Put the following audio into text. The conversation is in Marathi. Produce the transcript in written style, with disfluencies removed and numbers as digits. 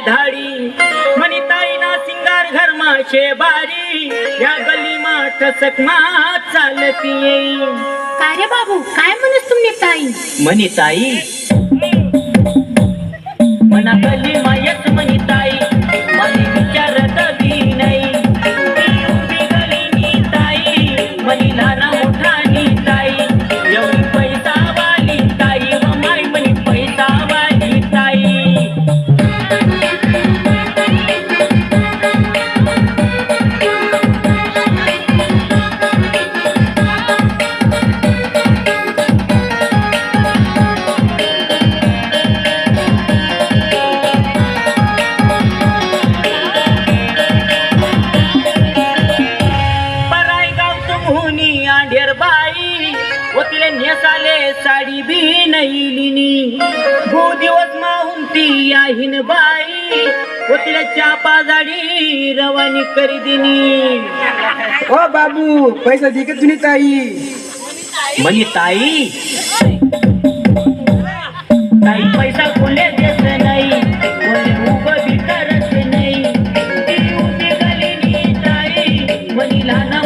धाडी मनी ताई ना सिंगार घर मा शेबारी या गली मा ठसक मा चालती येई काय रे बाबू काय म्हणस तुम्ही ताई मनी ताई मना गली मा येत मनी ताई मनी विचारत बी नाही ती उभी गली नी ताई मनी लहान मोठा नी ताई एवढी पैसा वाली ताई व माय मनी पैसा वाली ताई नेसाले साडी बी नैलिनी गो दिवस माहुंती आहीन बाई व तिला चापा जाडी रवानी करी दिनी ओ बाबू पैसा दे के तुनी ताई मनी ताई ताई पैसा कोले देत नाही कोले उभं बी करत नाही ती उभी गली नी ताई मनी लहान